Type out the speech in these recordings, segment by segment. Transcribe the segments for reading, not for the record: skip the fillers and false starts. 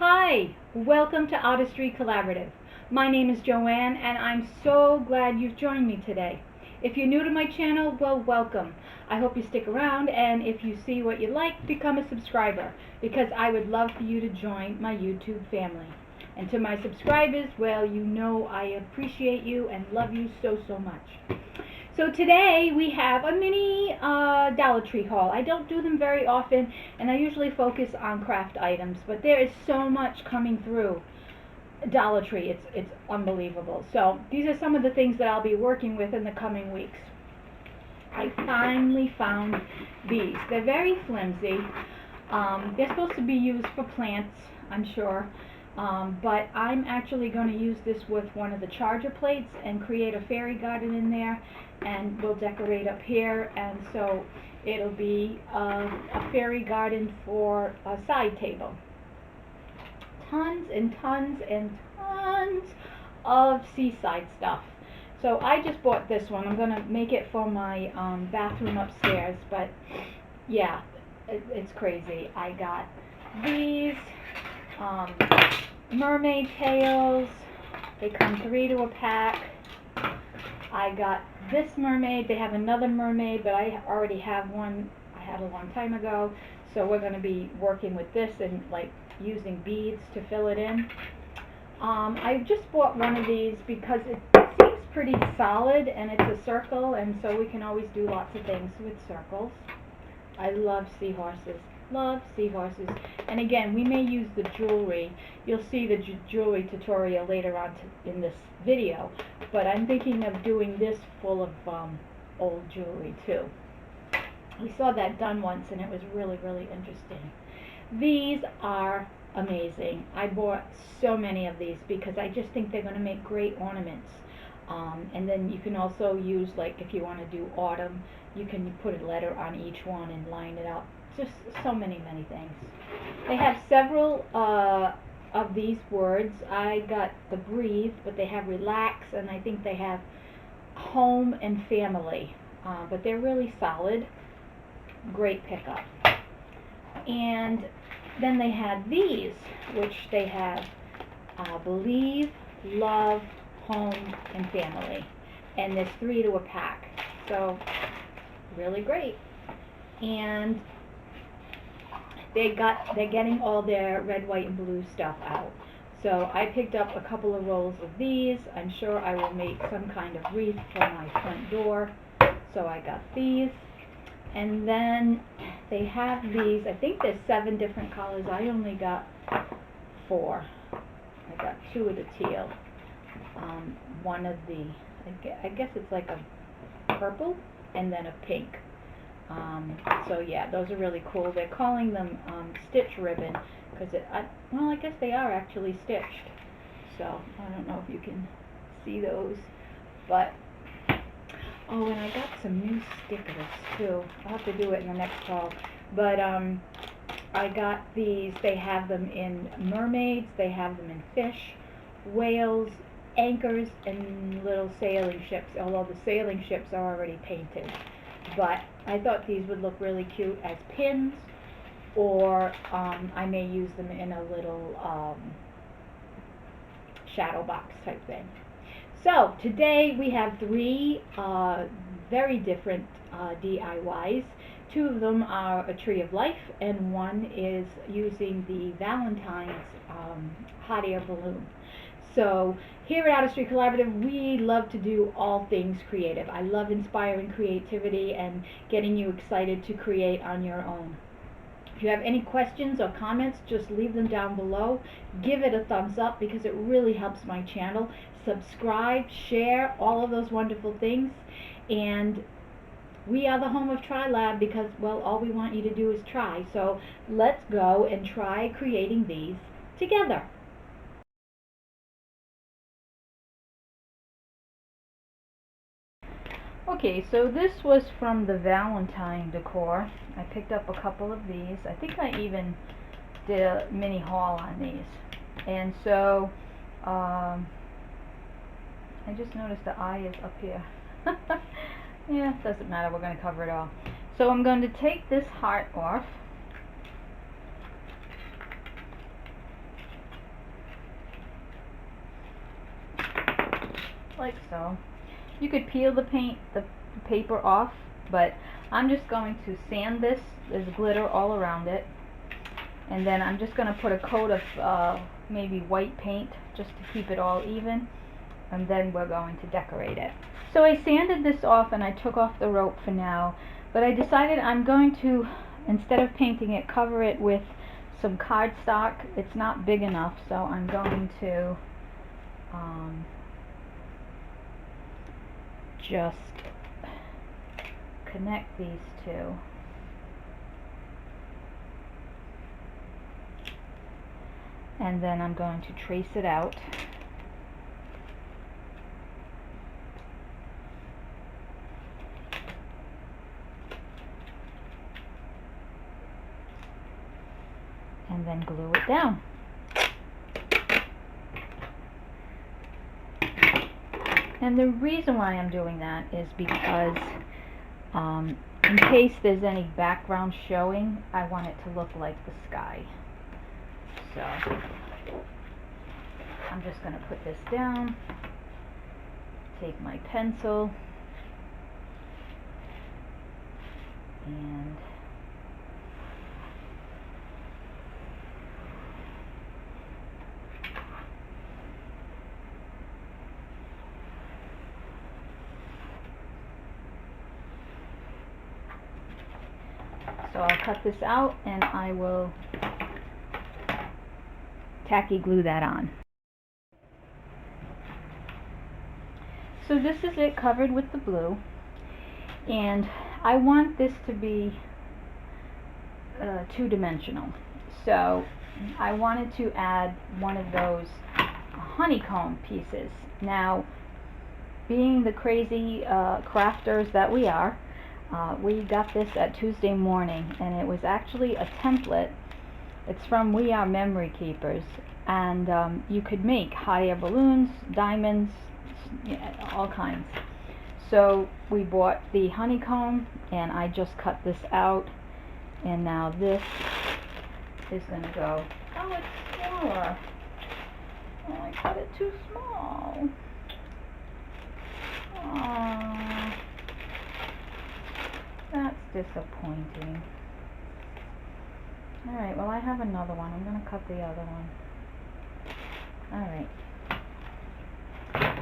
Hi, welcome to Artistry Collaborative. My name is Joanne and I'm so glad you've joined me today. If you're new to my channel, well, welcome. I hope you stick around, and if you see what you like, become a subscriber, because I would love for you to join my YouTube family. And to my subscribers, well, you know I appreciate you and love you so much. So today we have a mini Dollar Tree haul. I don't do them very often, and I usually focus on craft items, but there is so much coming through Dollar Tree. It's unbelievable. So these are some of the things that I'll be working with in the coming weeks. I finally found these. They're very flimsy. They're supposed to be used for plants, I'm sure. But I'm actually going to use this with one of the charger plates and create a fairy garden in there, and we'll decorate up here, and so it'll be a fairy garden for a side table. Tons and tons and tons of seaside stuff. So I just bought this one. I'm going to make it for my bathroom upstairs, but yeah, it's crazy. I got these mermaid tails. They come 3 to a pack. I got this mermaid. They have another mermaid, but I already have one I had a long time ago, so we're going to be working with this and like using beads to fill it in. I just bought one of these because it seems pretty solid, and it's a circle, and so we can always do lots of things with circles. I love seahorses. Love seahorses. And again, we may use the jewelry. You'll see the jewelry tutorial later on in this video, but I'm thinking of doing this full of old jewelry too. We saw that done once and it was really interesting. These are amazing. I bought so many of these because I just think they're going to make great ornaments. And then you can also use, like, if you want to do autumn, you can put a letter on each one and line it up. Just so many things. They have several of these words. I got the breathe, but they have relax, and I think they have home and family. But they're really solid. Great pickup. And then they had these, which they have believe, love, home, and family. And there's 3 to a pack. So really great. And they're getting all their red, white, and blue stuff out. So I picked up a couple of rolls of these. I'm sure I will make some kind of wreath for my front door. So I got these. And then they have these. I think there's 7 different colors. I only got 4. I got 2 of the teal. One of the, I guess it's like a purple, and then a pink. So yeah, those are really cool. They're calling them stitch ribbon because well, I guess they are actually stitched. So I don't know if you can see those, but oh, and I got some new stickers too. I'll have to do it in the next haul. But I got these. They have them in mermaids. They have them in fish, whales, anchors, and little sailing ships. Although the sailing ships are already painted. But I thought these would look really cute as pins, or I may use them in a little shadow box type thing. So today we have 3 very different DIYs. 2 of them are a tree of life, and one is using the Valentine's hot air balloon. So here at Artistry Collaborative, we love to do all things creative. I love inspiring creativity and getting you excited to create on your own. If you have any questions or comments, just leave them down below. Give it a thumbs up because it really helps my channel. Subscribe, share, all of those wonderful things. And we are the home of TriLab because, well, all we want you to do is try. So let's go and try creating these together. Okay, so this was from the Valentine decor. I picked up a couple of these. I think I even did a mini haul on these. And so I just noticed the eye is up here. Yeah, doesn't matter, we're going to cover it all. So I'm going to take this heart off. like so. You could peel the paper off, but I'm just going to sand this. There's glitter all around it. And then I'm just going to put a coat of maybe white paint just to keep it all even. And then we're going to decorate it. So I sanded this off and I took off the rope for now. But I decided I'm going to, instead of painting it, cover it with some cardstock. It's not big enough, so I'm going to just connect these two. And then I'm going to trace it out. And then glue it down. And the reason why I'm doing that is because in case there's any background showing, I want it to look like the sky. So I'm just going to put this down, take my pencil, and so I'll cut this out and I will tacky glue that on. So this is it covered with the blue, and I want this to be two-dimensional. So I wanted to add one of those honeycomb pieces. Now, being the crazy crafters that we are, we got this at Tuesday morning, and it was actually a template. It's from We Are Memory Keepers, and you could make hot air balloons, diamonds, all kinds. So we bought the honeycomb, and I just cut this out, and now this is going to go. Oh, it's smaller. Oh, I cut it too small. Oh, that's disappointing. Alright, well I have another one. I'm going to cut the other one. Alright.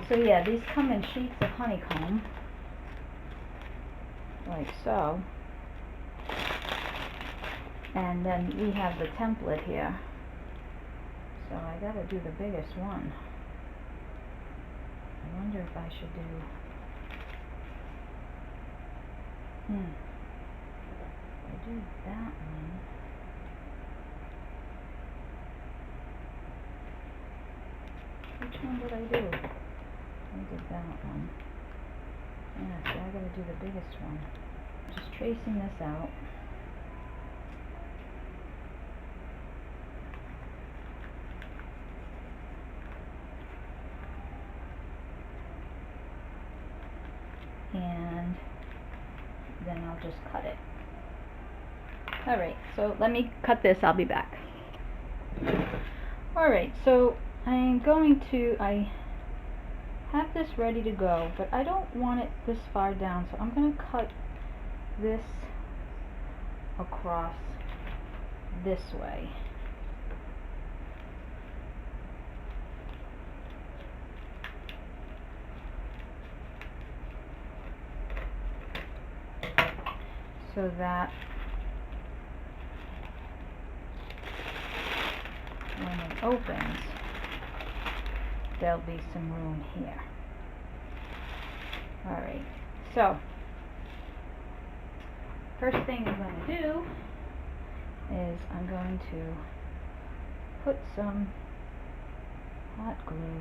So yeah, these come in sheets of honeycomb. Like so. And then we have the template here. So I gotta do the biggest one. I wonder if I should do... If I do that one... Which one did I do? I did that one. Yeah, so I gotta do the biggest one. Just tracing this out. And then I'll just cut it. Alright, so let me cut this, I'll be back. Alright, so I have this ready to go, but I don't want it this far down, so I'm going to cut this across this way. So that when it opens, there'll be some room here. Alright, so first thing I'm going to do is I'm going to put some hot glue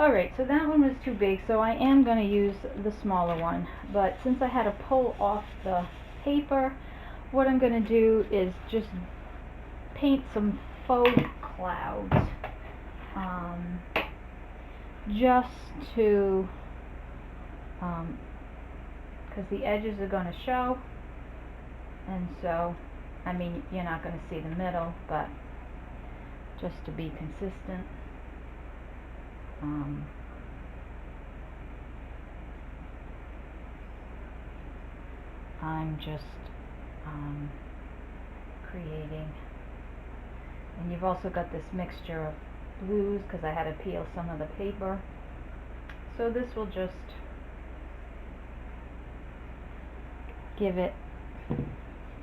Alright, so that one was too big, so I am going to use the smaller one. But since I had to pull off the paper, what I'm going to do is just paint some faux clouds. Just to, because the edges are going to show, and so, I mean, you're not going to see the middle, but just to be consistent. I'm just creating, and you've also got this mixture of blues because I had to peel some of the paper, so this will just give it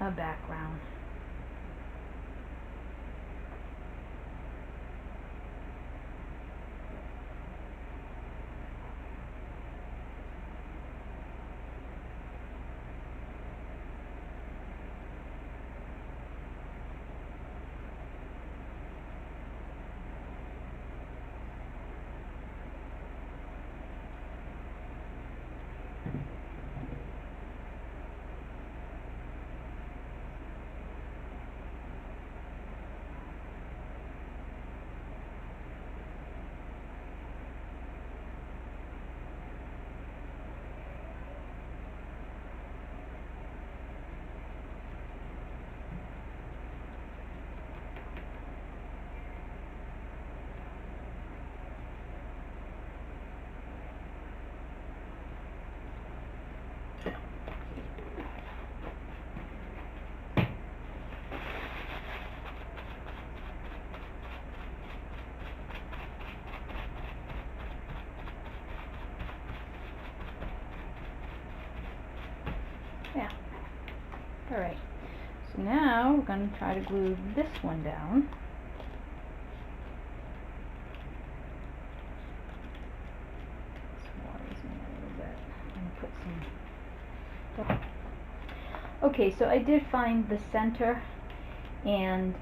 a background. Yeah. Alright. So now we're going to try to glue this one down. This waters me a little bit. And put some. Okay, so I did find the center, and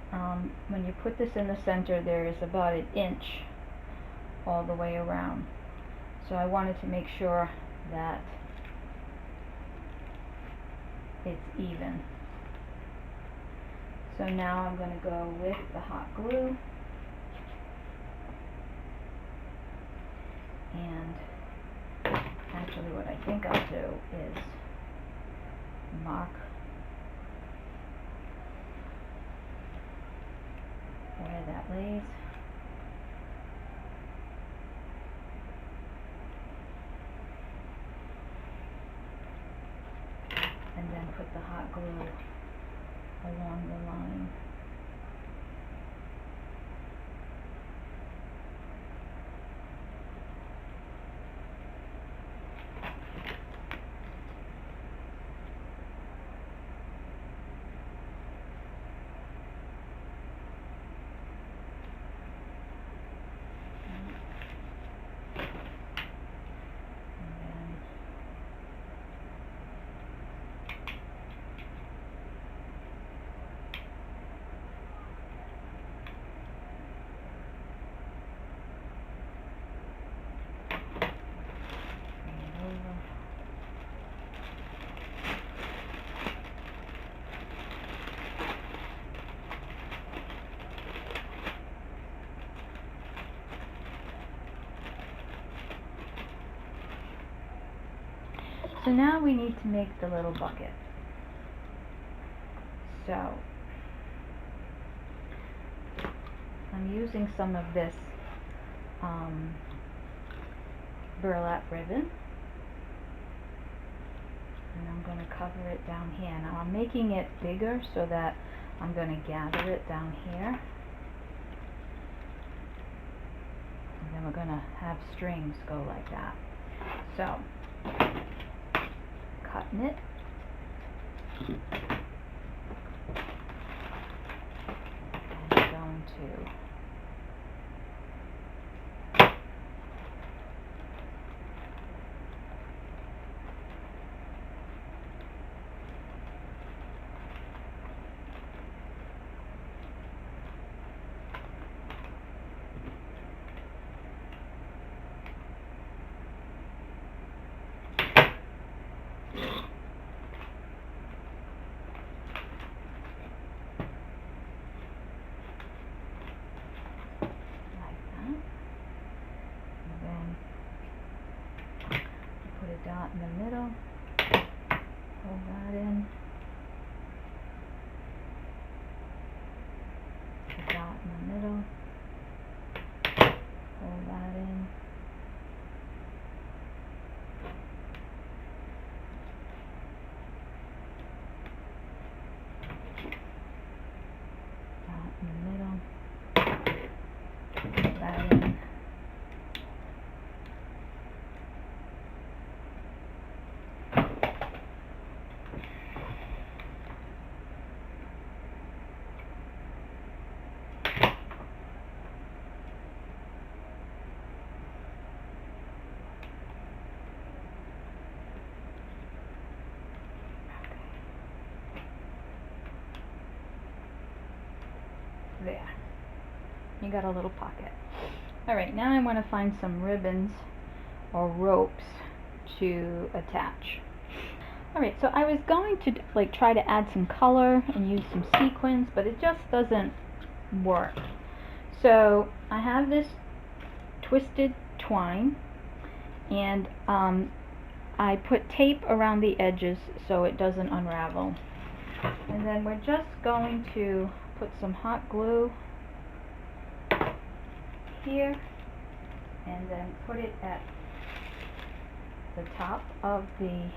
when you put this in the center, there is about 1 inch all the way around. So I wanted to make sure that it's even. So now I'm going to go with the hot glue and actually what I think I'll do is mark where that lays. And then put the hot glue along the line. So now we need to make the little bucket. So I'm using some of this burlap ribbon, and I'm going to cover it down here. Now I'm making it bigger so that I'm going to gather it down here, and then we're going to have strings go like that. So cutting it, and going to a dot in the middle, pull that in, a dot in the middle, pull that in, dot in the middle, pull that in, there. You got a little pocket. Alright, now I want to find some ribbons or ropes to attach. Alright, so I was going to like try to add some color and use some sequins, but it just doesn't work. So I have this twisted twine, and I put tape around the edges so it doesn't unravel. And then we're just going to put some hot glue here and then put it at the top of the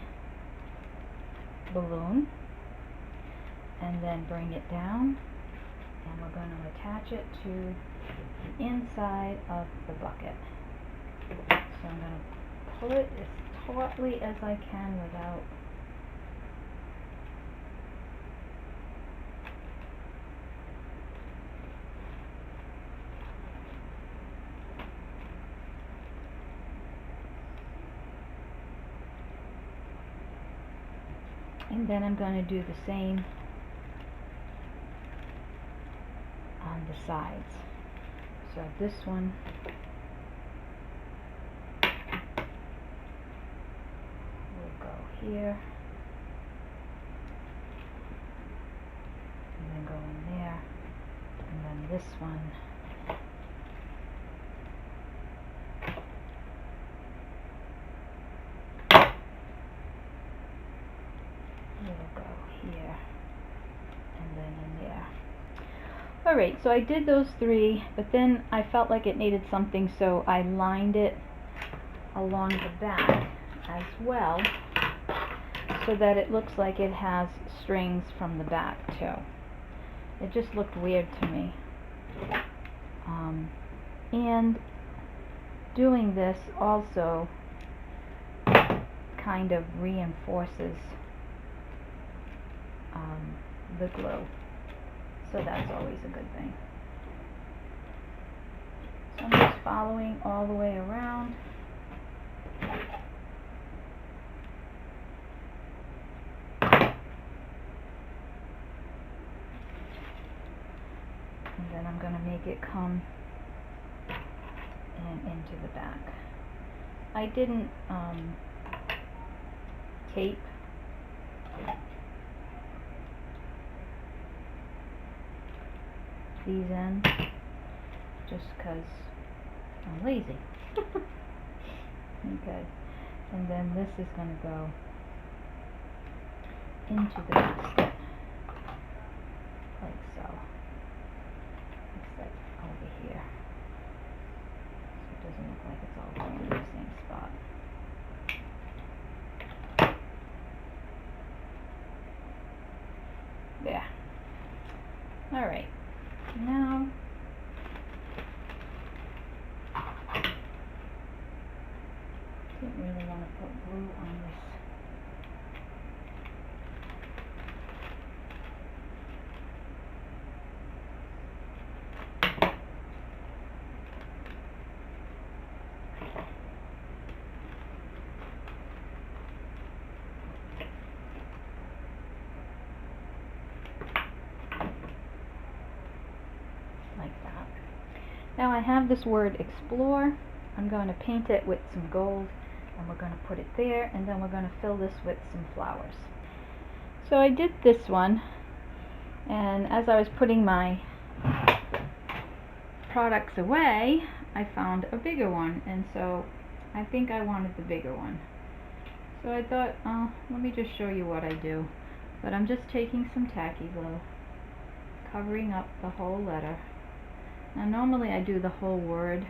balloon and then bring it down, and we're going to attach it to the inside of the bucket. So I'm going to pull it as tautly as I can without and then I'm going to do the same on the sides. So this one will go here and then go in there, and then this one will go here and then in there. Alright, so I did those three, but then I felt like it needed something, so I lined it along the back as well, so that it looks like it has strings from the back too. It just looked weird to me. And doing this also kind of reinforces the glue. So that's always a good thing. So I'm just following all the way around. And then I'm going to make it come and into the back. I didn't tape these ends just because I'm lazy. Okay, and then this is going to go into the basket like so, except over here, so it doesn't look like it's all going in the same spot. There. Alright, now didn't really want to put glue on this. Like that. Now I have this word explore. I'm going to paint it with some gold, and we're going to put it there, and then we're going to fill this with some flowers. So I did this one, and as I was putting my products away, I found a bigger one, and so I think I wanted the bigger one. So I thought, let me just show you what I do. But I'm just taking some tacky glue, covering up the whole letter. Now normally I do the whole word,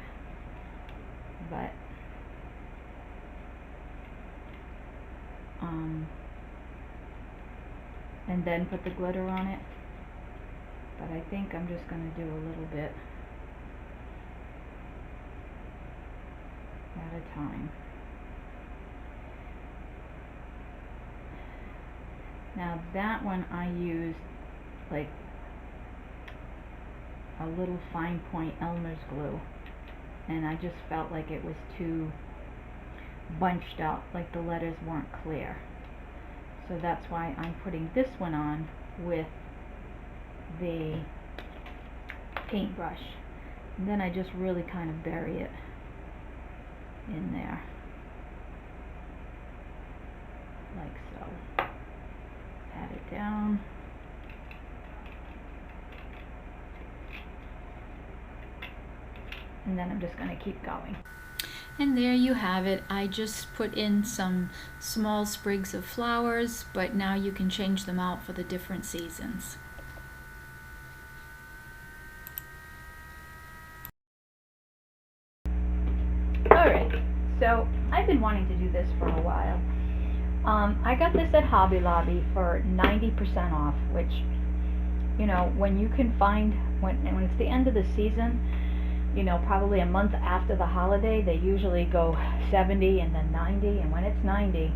but and then put the glitter on it. But I think I'm just going to do a little bit at a time. Now that one I used like a little fine point Elmer's glue, and I just felt like it was too bunched up, like the letters weren't clear. So that's why I'm putting this one on with the paintbrush. And then I just really kind of bury it in there, like so. Pat it down. And then I'm just going to keep going. And there you have it. I just put in some small sprigs of flowers, but now you can change them out for the different seasons. Alright, so I've been wanting to do this for a while. I got this at Hobby Lobby for 90% off, which, you know, when you can find, when it's the end of the season, you know, probably a month after the holiday, they usually go 70 and then 90, and when it's 90.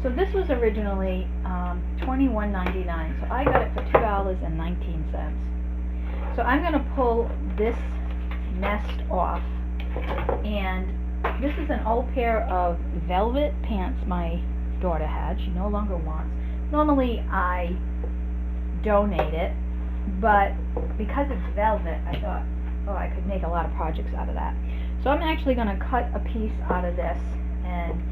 So this was originally $21.99, so I got it for $2.19. So I'm going to pull this nest off, and this is an old pair of velvet pants my daughter had. She no longer wants. Normally I donate it, but because it's velvet, I thought, oh, I could make a lot of projects out of that. So I'm actually going to cut a piece out of this and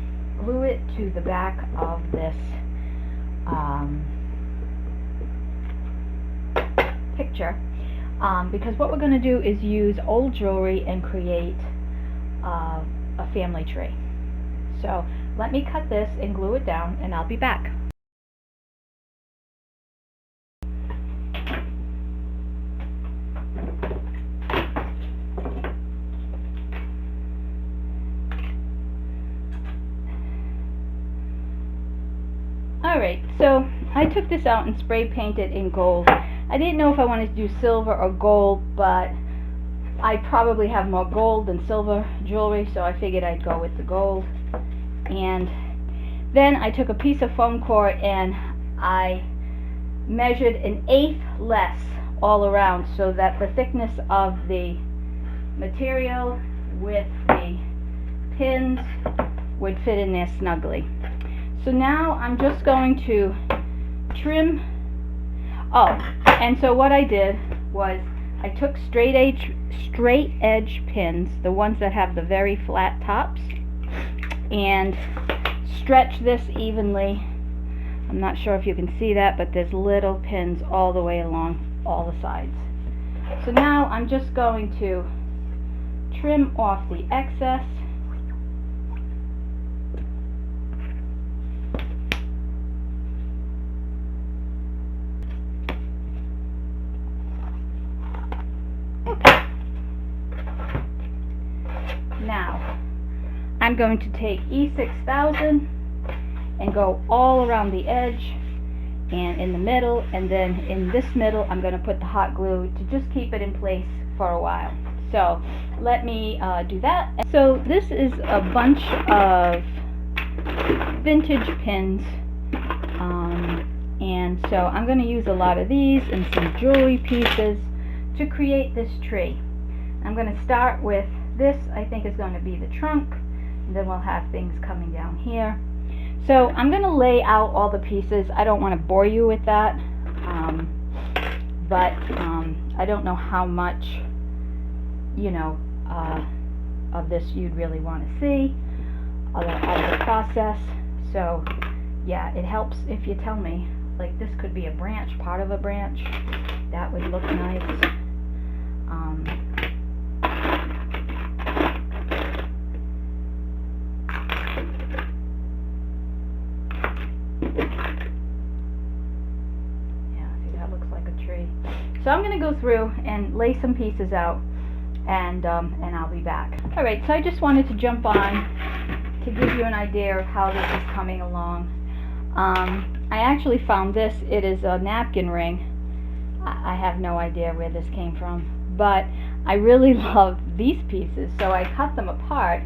glue it to the back of this picture, because what we're going to do is use old jewelry and create a family tree. So let me cut this and glue it down, and I'll be back. Alright, so I took this out and spray painted in gold. I didn't know if I wanted to do silver or gold, but I probably have more gold than silver jewelry, so I figured I'd go with the gold. And then I took a piece of foam core and I measured 1/8 less all around, so that the thickness of the material with the pins would fit in there snugly. So now I'm just going to trim. Oh, and so what I did was I took straight edge pins, the ones that have the very flat tops, and stretch this evenly. I'm not sure if you can see that, but there's little pins all the way along all the sides. So now I'm just going to trim off the excess. Okay. Now I'm going to take E6000 and go all around the edge and in the middle, and then in this middle I'm going to put the hot glue to just keep it in place for a while. So let me do that. So this is a bunch of vintage pins, and so I'm going to use a lot of these and some jewelry pieces to create this tree. I'm going to start with this. I think is going to be the trunk, and then we'll have things coming down here. So I'm going to lay out all the pieces. I don't want to bore you with that, but I don't know how much, you know, of this you'd really want to see of the process. So yeah, it helps if you tell me, like, this could be a branch, part of a branch. That would look nice. So I'm going to go through and lay some pieces out, and I'll be back. Alright, so I just wanted to jump on to give you an idea of how this is coming along. I actually found this. It is a napkin ring. I have no idea where this came from, but I really love these pieces, so I cut them apart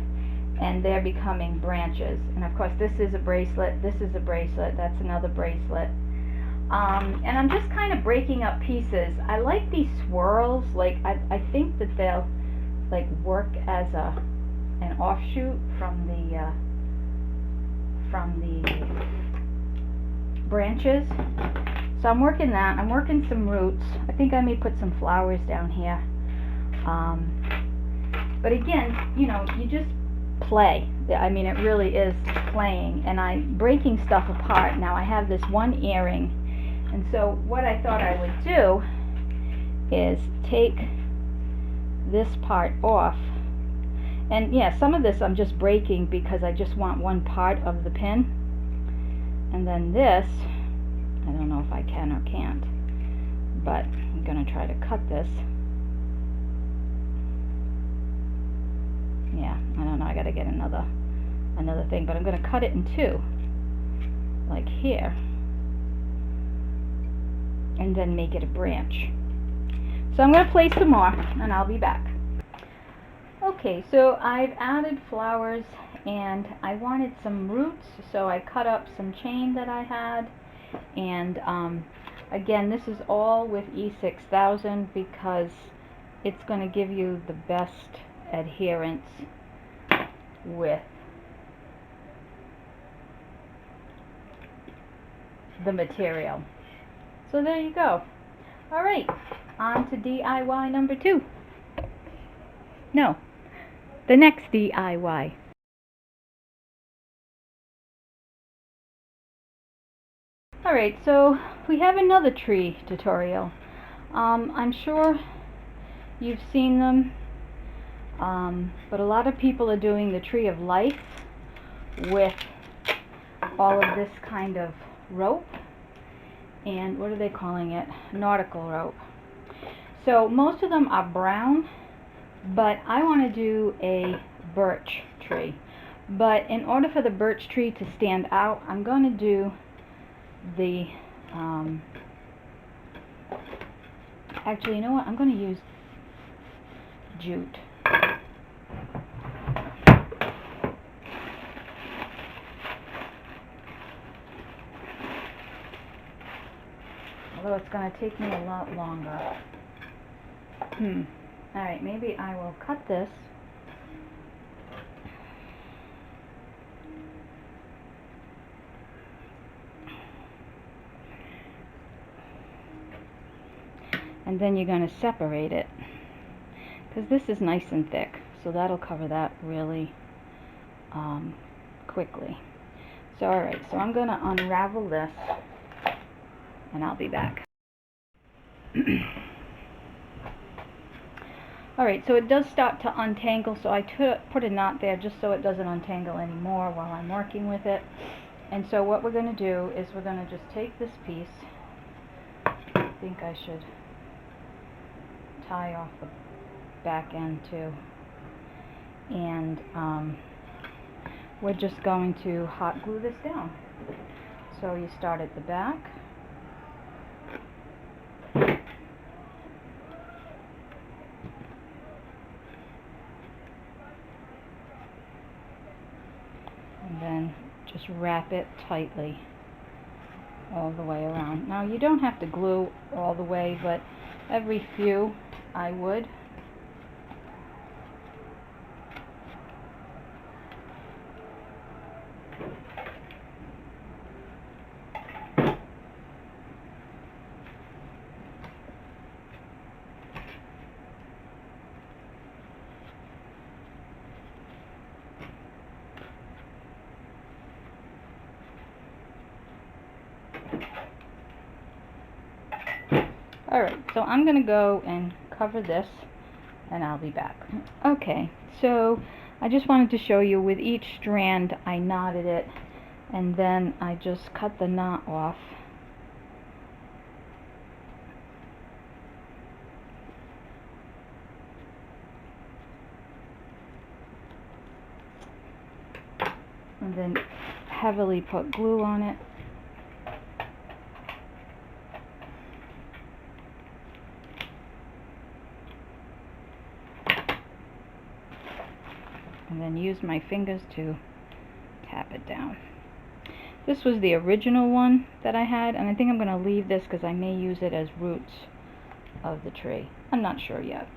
and they're becoming branches. And of course this is a bracelet, this is a bracelet, that's another bracelet. And I'm just kind of breaking up pieces. I like these swirls. Like I think that they'll like work as an offshoot from the branches. So I'm working that. I'm working some roots. I think I may put some flowers down here. But again, you know, you just play. I mean, it really is playing. And I'm breaking stuff apart. Now I have this one earring. And so what I thought I would do is take this part off. And yeah, some of this I'm just breaking because I just want one part of the pin. And then this, I don't know if I can or can't, but I'm going to try to cut this. Yeah, I don't know, I got to get another thing, but I'm going to cut it in two, like here, and then make it a branch. So I'm going to place some more, and I'll be back. Okay, so I've added flowers, and I wanted some roots, so I cut up some chain that I had. And again, this is all with E6000 because it's going to give you the best adherence with the material. So there you go. Alright, on to DIY number 2. No, the next DIY. Alright, so we have another tree tutorial. I'm sure you've seen them, but a lot of people are doing the tree of life with all of this kind of rope, and what are they calling it? Nautical rope. So most of them are brown, but I want to do a birch tree. But in order for the birch tree to stand out, I'm going to do the actually, you know what, I'm going to use jute. Although it's going to take me a lot longer. Alright, maybe I will cut this. And then you're going to separate it, because this is nice and thick, so that'll cover that really quickly. So alright, so I'm going to unravel this, and I'll be back. Alright, so it does start to untangle, so I put a knot there just so it doesn't untangle anymore while I'm working with it. And so what we're going to do is we're going to just take this piece. I think I should tie off the back end too, and we're just going to hot glue this down. So you start at the back, and then just wrap it tightly all the way around. Now you don't have to glue all the way, but every few I would. Alright, so I'm going to go and cover this, and I'll be back. Okay, so I just wanted to show you with each strand I knotted it, and then I just cut the knot off. and then heavily put glue on it. And then use my fingers to tap it down. This was the original one that I had, and I think I'm going to leave this because I may use it as roots of the tree. I'm not sure yet.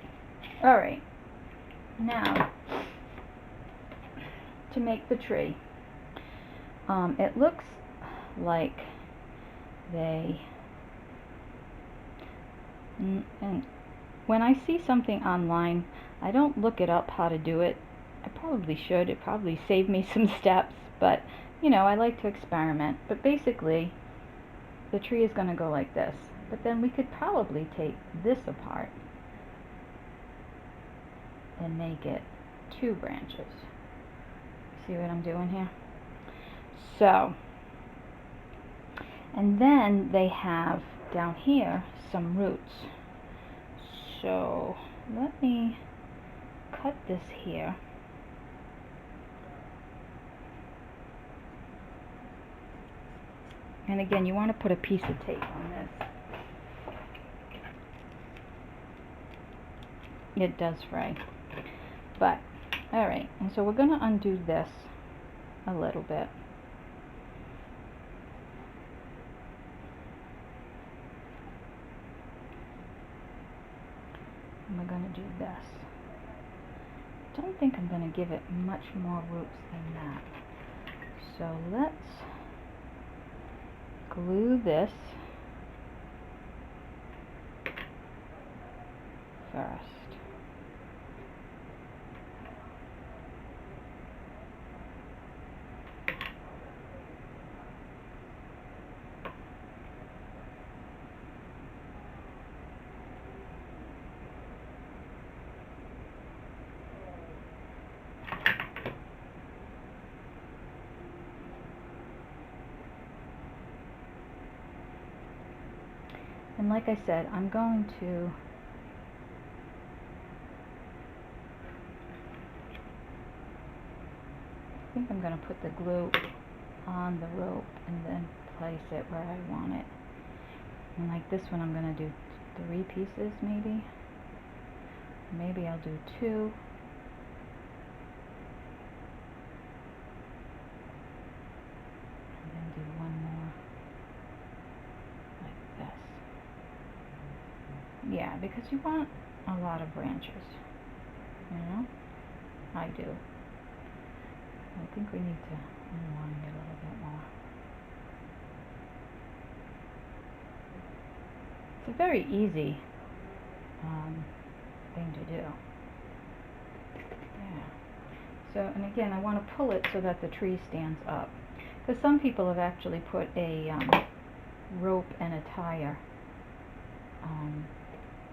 Alright, now to make the tree. It looks like and when I see something online, I don't look it up how to do it. I probably should. It probably saved me some steps, but you know, I like to experiment. But basically, the tree is going to go like this. But then we could probably take this apart and make it 2 branches. See what I'm doing here? So, and then they have down here some roots. So let me cut this here. And again, you want to put a piece of tape on this. It does fray. But, alright, and so we're going to undo this a little bit. And we're going to do this. Don't think I'm going to give it much more roots than that. So let's glue this first. And like I said, I'm going to I think I'm going to put the glue on the rope and then place it where I want it. And like this one, I'm going to do 3 pieces maybe. Maybe I'll do 2. And then do 1 more like this. Yeah, because you want a lot of branches, you know? I do. I think we need to unwind it a little bit more. It's a very easy thing to do. Yeah. So, and again, I want to pull it so that the tree stands up. Because some people have actually put a rope and a tire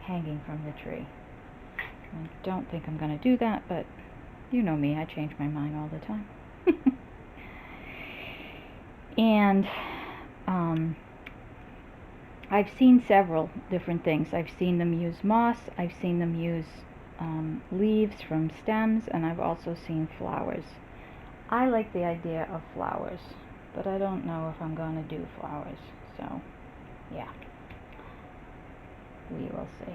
hanging from the tree. I don't think I'm going to do that, but you know me, I change my mind all the time. And I've seen several different things. I've seen them use moss, I've seen them use leaves from stems, and I've also seen flowers. I like the idea of flowers, but I don't know if I'm going to do flowers. So, yeah, we will see.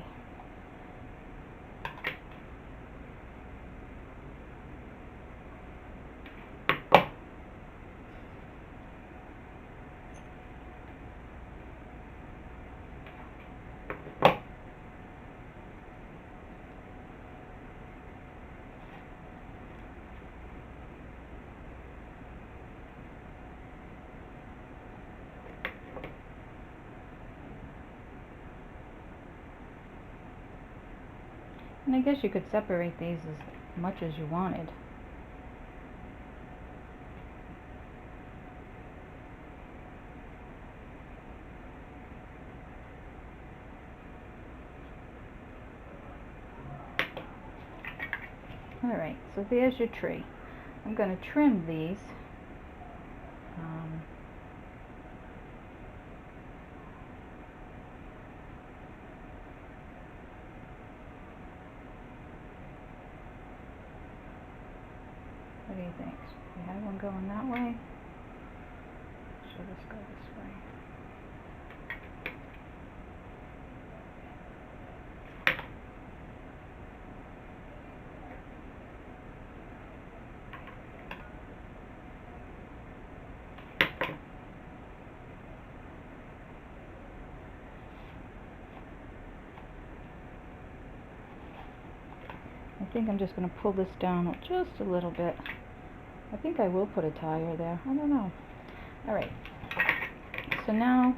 And I guess you could separate these as much as you wanted. Alright, so there's your tree. I'm going to trim these. What do you think? We have one going that way. Should this go this way? I think I'm just going to pull this down just a little bit. I think I will put a tire there. I don't know. Alright. So now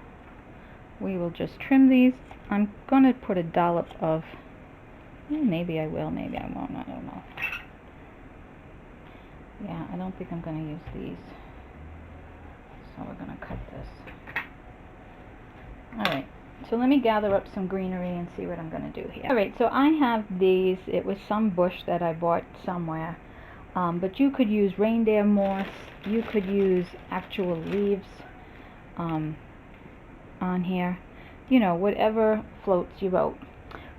we will just trim these. I'm going to put a dollop of, maybe I will, maybe I won't, I don't know. Yeah, I don't think I'm going to use these. So we're going to cut this. Alright, so let me gather up some greenery and see what I'm going to do here. Alright, so I have these. It was some bush that I bought somewhere. But you could use reindeer moss. You could use actual leaves on here. You know, whatever floats your boat.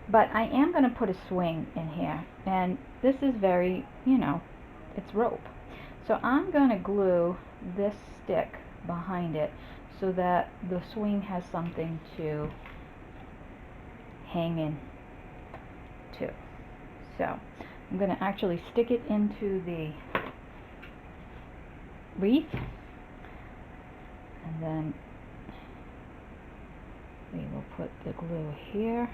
But I am going to put a swing in here. And this is very, you know, it's rope. So I'm going to glue this stick behind it so that the swing has something to hang in to. So I'm going to actually stick it into the wreath, and then we will put the glue here.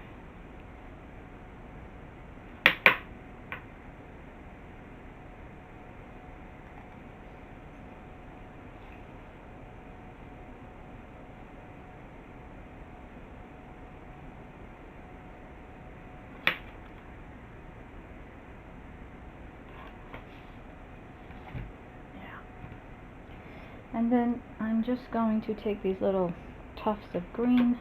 And then I'm just going to take these little tufts of green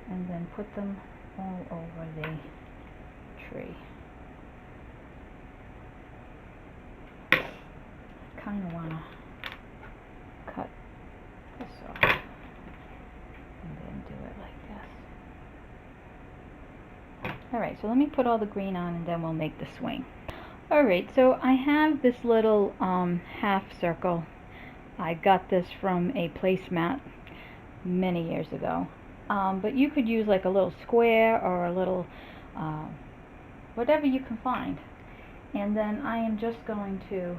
and then put them all over the tree. I kind of want to cut this off and then do it like this. Alright, so let me put all the green on and then we'll make the swing. Alright, so I have this little half circle. I got this from a placemat many years ago. But you could use like a little square or a little, whatever you can find. And then I am just going to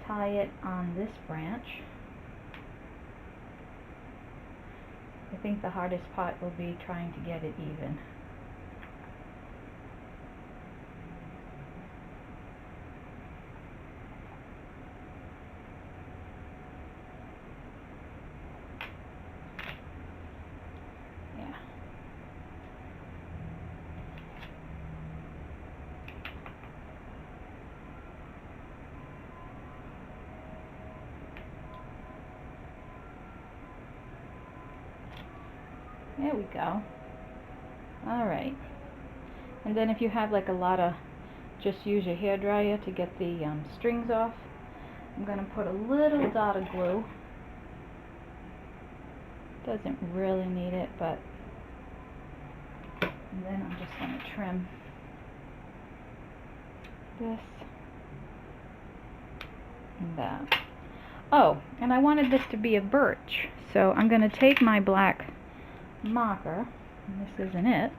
tie it on this branch. I think the hardest part will be trying to get it even. There we go. Alright. And then if you have like a lot of, just use your hairdryer to get the strings off. I'm going to put a little dot of glue. Doesn't really need it, but. And then I'm just going to trim this and that. Oh, and I wanted this to be a birch. So I'm going to take my black marker, and this isn't it.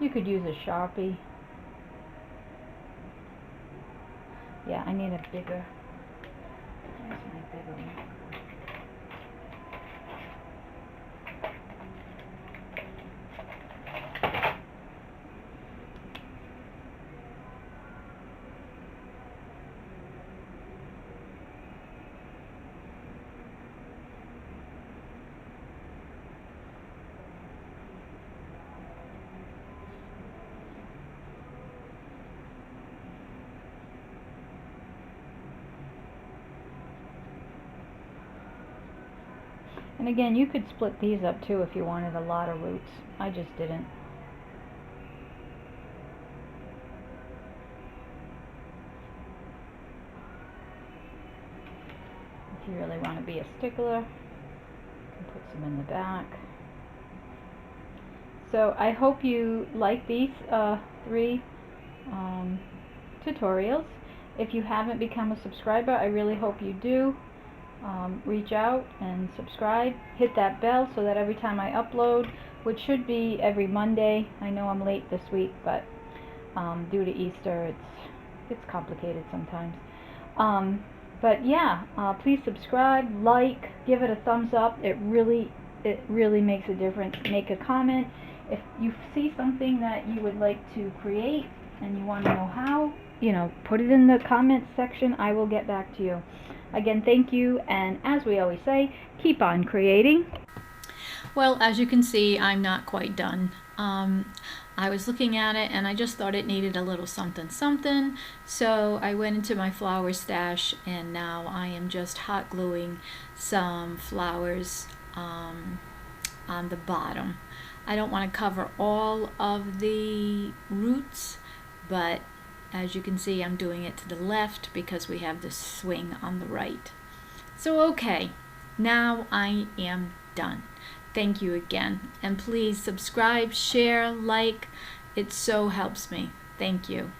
You could use a Sharpie. Yeah, I need a bigger. Where's my bigger one? And again, you could split these up too if you wanted a lot of roots. I just didn't. you really want to be a stickler, put some in the back. So I hope you like these 3 tutorials. If you haven't become a subscriber, I really hope you do. Reach out and subscribe. Hit that bell so that every time I upload, which should be every Monday. I know I'm late this week, but due to Easter, it's complicated sometimes. But yeah, please subscribe, like, give it a thumbs up. It really makes a difference. Make a comment. If you see something that you would like to create and you want to know how, put it in the comments section. I will get back to you. Again, thank you, and as we always say, keep on creating. Well, as you can see, I'm not quite done. I was looking at it and I just thought it needed a little something something, so I went into my flower stash and now I am just hot gluing some flowers on the bottom. I don't want to cover all of the roots, but as you can see, I'm doing it to the left because we have the swing on the right. So okay, now I am done. Thank you again, and please subscribe, share, like. It so helps me. Thank you.